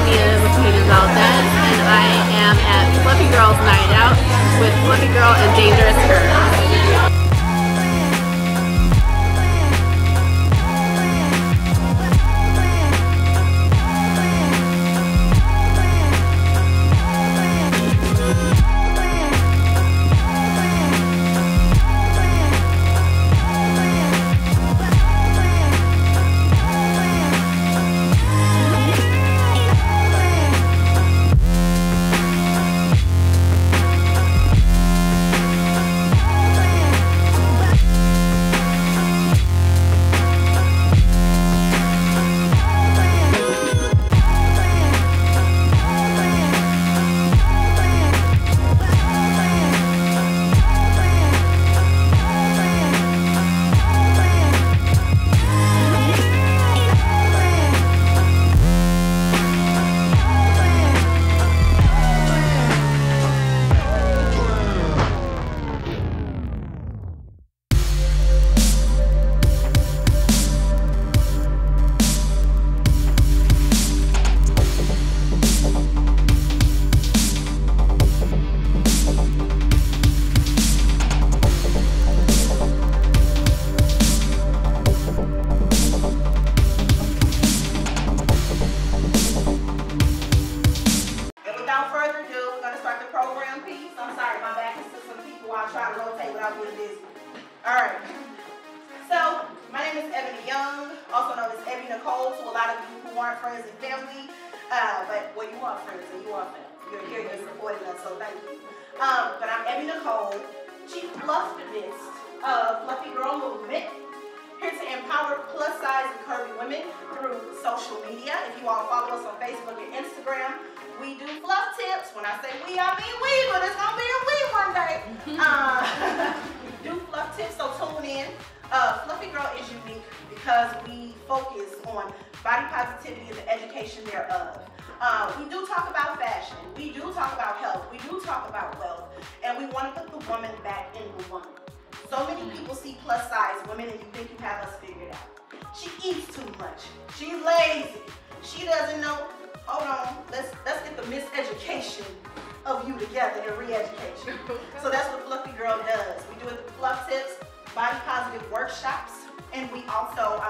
Valdez, and I am at Fluffy Grl's Night Out with Fluffy Grl and Dangerous Curves. Alright, so my name is Ebony Young, also known as Ebony Nicole to a lot of you who aren't friends and family, well, you are friends and you are family. You're here, you're supporting us, so thank you. But I'm Ebony Nicole, Chief Fluffist of Fluffy Grl Movement, here to empower plus size and curvy women through social media. If you all follow us on Facebook and Instagram, we do fluff tips. When I say we, I mean we, but it's gonna be a we one day. We do fluff tips, so tune in. Fluffy Grl is unique because we focus on body positivity and the education thereof. We do talk about fashion, we do talk about health, we do talk about wealth, and we want to put the woman back in the woman. So many people see plus size women and you think you have us figured out. She eats too much, she's lazy, she doesn't know. Hold on, let's get the miseducation of you together and re-education. So that's what Fluffy Grl does. We do it through fluff tips, body positive workshops, and we also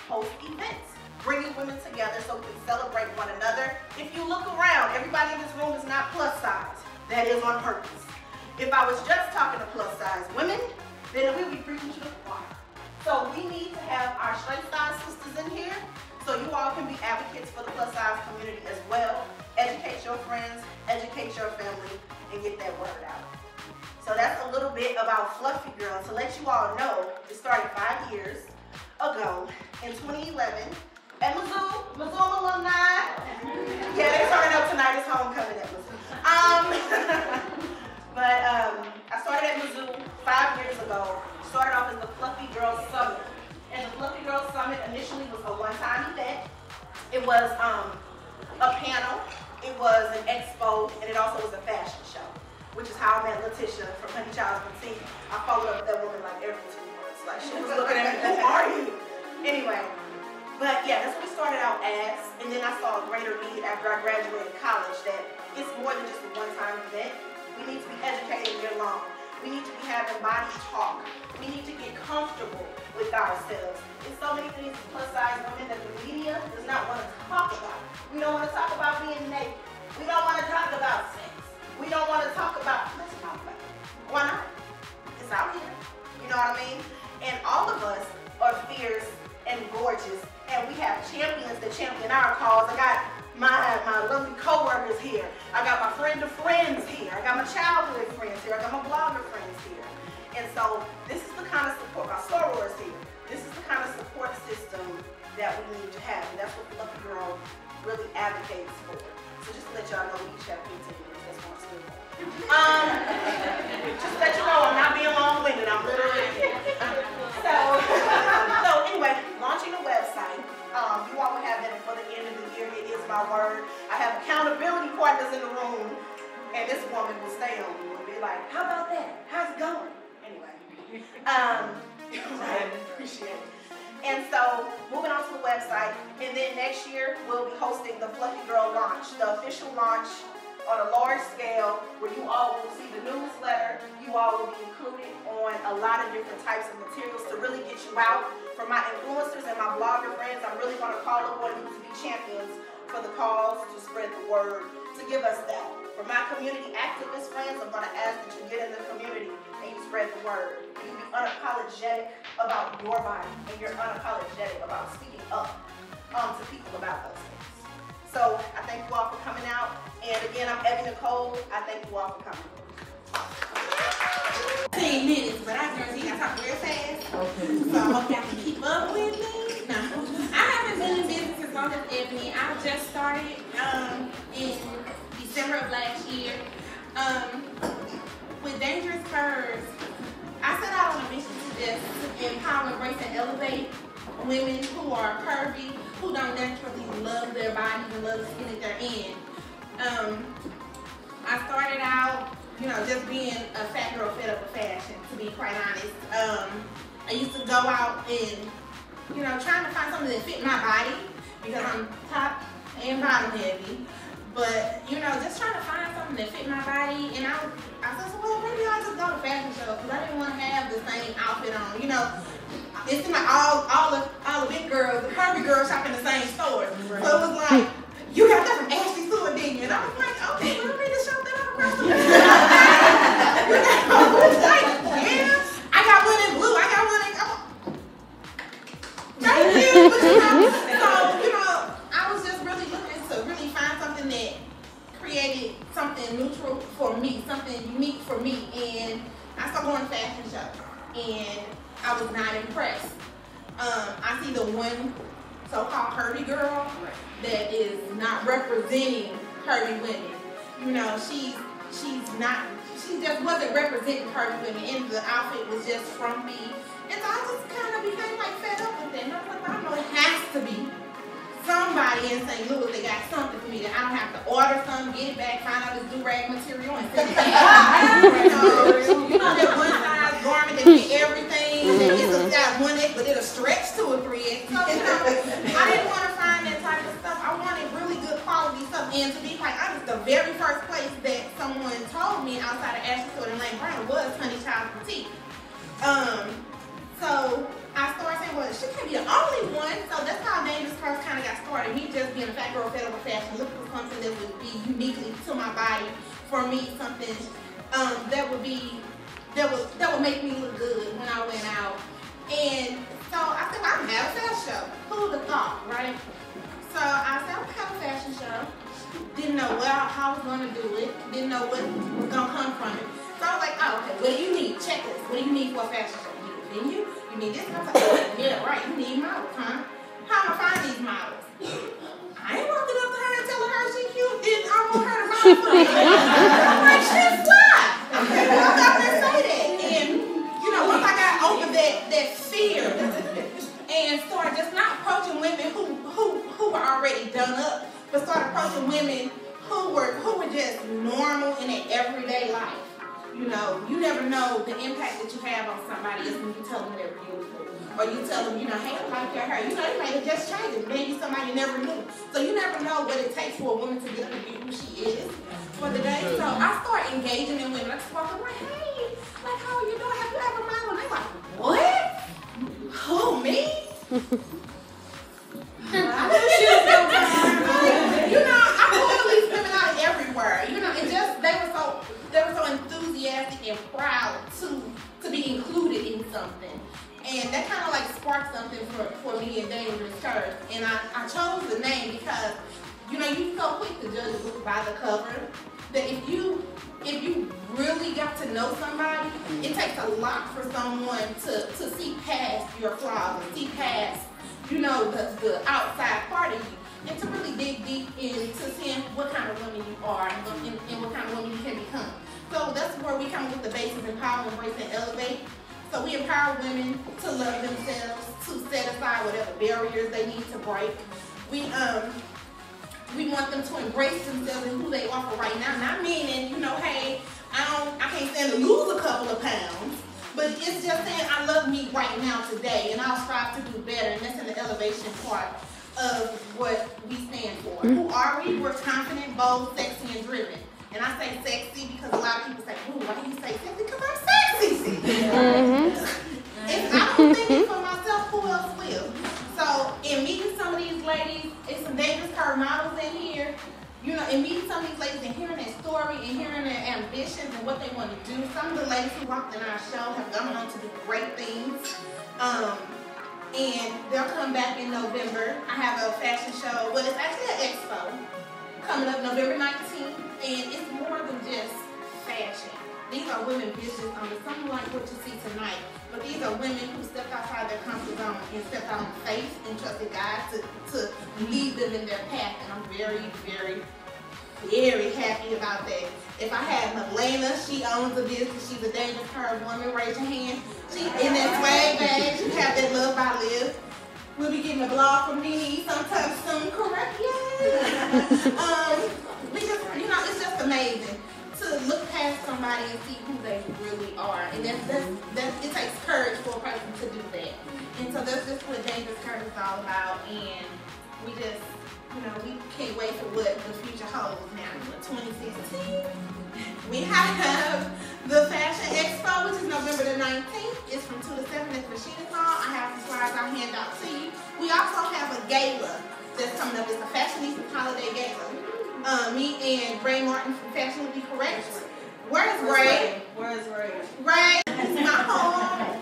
host events, bringing women together so we can celebrate one another. If you look around, everybody in this room is not plus size. That is on purpose. If I was just talking to plus size women, then we would be preaching to the choir. So we need to have our straight size sisters in here, so you all can be advocates for the plus size community as well. Educate your friends, educate your family, and get that word out. So that's a little bit about Fluffy Grl. To let you all know, it started 5 years ago in 2011 at Mizzou alumni. Yeah, they turning up tonight. It's homecoming at Mizzou. But I started at Mizzou 5 years ago. Started off as the Fluffy Grl Summit. And the Fluffy Grl Summit initially was a one-time event. It was a panel, it was an expo, and it also was a fashion show, which is how I met Letitia from Honey Child's Boutique. I followed up with that woman like every 2 months. Like, she was looking at me, who are you? Anyway, but yeah, that's what we started out as. And then I saw a greater need after I graduated college that it's more than just a one-time event. We need to be educated year long. We need to be having body talk. We need to get comfortable with ourselves. There's so many things as plus size women that the media does not want to talk about. We don't want to talk about being naked. We don't want to talk about sex. We don't want to talk about, let's talk about it. Why not? It's out here. You know what I mean? And all of us are fierce and gorgeous, and we have champions that champion our cause. I got my lovely co-workers here. I got my friend of friends here. I got my childhood friends here. I got my blogger friends here. And so this is the kind of support, my sorors here. This is the kind of support system that we need to have. And that's what Fluffy Grl really advocates for. So just to let y'all know, we each have 15 minutes. That's one still. Just to let you know, I'm not being long-winded. I'm literally so anyway, launching a website. You all will have that before the end of the year. It is my word. I have accountability partners in the room, and this woman will stay on me and be like, how about that? How's it going? Anyway, I appreciate it. And so, moving on to the website, and then next year we'll be hosting the Fluffy Grl launch, the official launch on a large scale, where you all will see the newsletter. You all will be included on a lot of different types of materials to really get you out. For my influencers and my blogger friends, I'm really going to call upon you to be champions for the cause, to spread the word, to give us that. For my community activist friends, I'm going to ask that you get in the community and you spread the word. You be unapologetic about your body, and you're unapologetic about speaking up to people about those things. So I thank you all for coming out. And again, I'm Evie Nicole. I thank you all for coming. 10 minutes, but I guarantee I talk very fast. Okay. So I hope y'all can keep up with me. No. I haven't been in business as long as Ebony. I just started in December of last year. With Dangerous Curves, I set out on a mission to just empower, embrace, and elevate women who are curvy, who don't naturally love their bodies and love the skin that they're in. I started out, you know, just being a fat girl fed up with fashion, to be quite honest. I used to go out and, you know, trying to find something that fit my body, because I'm top and bottom heavy. But, you know, just trying to find something that fit my body. And I said, well, maybe I'll just go to fashion show, because I didn't want to have the same outfit on. You know, it's like all the big girls, the Curvy Grl shop in the same stores. Right. So it was like, you got that from Ashley Stewart, didn't you? And I was like, okay, well, let me just shop that out across the board. Like, yeah, I got one in blue, I got one in, thank you, but you know, so, you know, I was just really looking to really find something that created something neutral for me, something unique for me. And I started going to fashion shows, and I was not impressed. I see the one so-called curvy girl that is not representing curvy women. You know, she just wasn't representing curvy women, and the outfit was just frumpy. And so I just kind of became like fed up with it. And I was like, I know it has to be somebody in St. Louis that got something for me that I don't have to order something, get it back, find out it's do-rag material, and send it back. You know that one-size garment that fit everything, that is a size 1X, but it'll stretch to a 3X. So, you know, I didn't want to find that type of stuff. I wanted really good quality stuff. And to be quite honest, the very first place that someone told me outside of Ashley Stewart and Lane Brown was Honey Child Boutique. So I started saying, well, she can't be the only one. So that's how Dangerous Curves kind of got started. Me just being a fat girl fed up with fashion, looking for something that would be uniquely to my body. For me, something that would make me look good when I went out. And so I said, well, I'm gonna have a fashion show. Who would have thought, right? So I said, I'm gonna have a fashion show. Didn't know how I was gonna do it. Didn't know what was gonna come from it. So I was like, oh, okay, what do you need? Checklist. What do you need for a fashion show? You need a venue? You need this? And I was like, oh, yeah, right. You need models, huh? How am I find these models? I ain't walking up to her and telling her she cute. Then I want her to model for me. I'm like, she's fly. Okay, well, I'm not gonna say that. And you know, once I got over that fear and started just not approaching women who were already done up, but started approaching women who were just normal in their everyday life. You know, you never know the impact that you have on somebody else when you tell them they're beautiful. Or you tell them, you know, hey, I like your hair. You know, you might have just changed it. Maybe somebody never knew. So you never know what it takes for a woman to get up and be who she is for the day. So I started engaging in women. I just walk up like, hey, like, how are you doing? Have you ever modeled? And they're like, what? Who, me? I knew she was so fine. You know, I pulled these women out everywhere. You know, and just they were so enthusiastic and proud to be included in something. And that kind of like sparked something for me in Dangerous Curves. And I chose the name because, you know, you're so quick to judge a book by the cover that if you really got to know somebody, it takes a lot for someone to see past your flaws and see past, you know, the outside part of you, and to really dig deep into seeing what kind of woman you are and what kind of woman you can become. So that's where we come with the basis: empower, embrace, and elevate. So we empower women to love themselves, to set aside whatever barriers they need to break. We want them to embrace themselves and who they are for right now. Not meaning, you know, hey, I can't stand to lose a couple of pounds. But it's just saying I love me right now today, and I'll strive to do better. And that's in the elevation part of what we stand for. Who are we? We're confident, bold, sexy, and driven. And I say sexy because a lot of people say, ooh, why do you say sexy? Because I'm sexy. If I don't think it for myself, who else will? So in meeting some of these ladies, it's some Dangerous Curve models in here. You know, in meeting some of these ladies and hearing their story and hearing their ambitions and what they want to do. Some of the ladies who walked in our show have gone on to do great things. And they'll come back in November. I have a fashion show, well, it's actually an expo coming up November 19th, and it's more than just fashion. These are women business owners, something like what you see tonight, but these are women who stepped outside their comfort zone and stepped out on faith and trusted God to lead them in their path, and I'm very, very, very happy about that. If I had Helena, she owns a business, she's a Dangerous Curve woman, raise your hand. She in that swag bag, she have that Love by Live. We'll be getting a blog from Nene sometime soon, correct? Yay! We just, you know, it's just amazing to look past somebody and see who they really are. And that's it takes courage for a person to do that. And so that's just what Dangerous Curve is all about. And we just, you know, we can't wait for what the future holds now. 2016, we have the Fashion Expo, which is November the 19th. It's from 2 to 7 at Machine Hall. I have some slides I'll hand out to you. We also have a gala that's coming up. It's a Fashionista Holiday Gala. Me and Ray Martin from Fashion Would Be Correct. Where's Ray? Where's Ray? Ray is my home.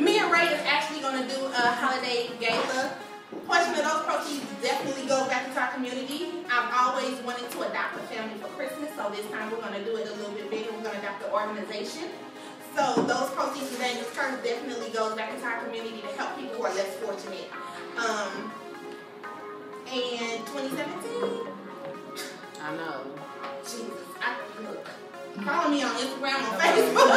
Me and Ray is actually going to do a holiday gala. A portion of those proceeds definitely go back into our community. I've always wanted to adopt a family for Christmas, so this time we're going to do it a little bit bigger. We're going to adopt an organization. So those proceeds from Dangerous Curves definitely goes back into our community to help people who are less fortunate. And 2017. I know. Jesus, look. Follow me on Instagram, on Facebook.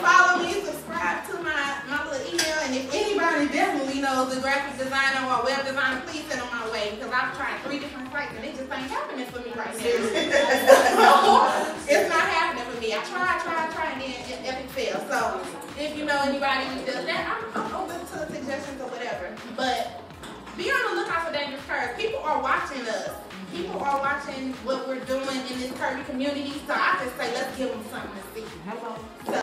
Follow me, subscribe to my little email, and if anybody definitely knows the graphic designer or web designer, please send them my way, because I've tried 3 different sites and it just ain't happening for me right now. It's not happening for me. I try, and then epic fail. So if you know anybody who does that, I'm open to suggestions or whatever. But be on the lookout for Dangerous Curves. People are watching us. People are watching what we're doing in this curvy community, so I just say let's give them something to see. So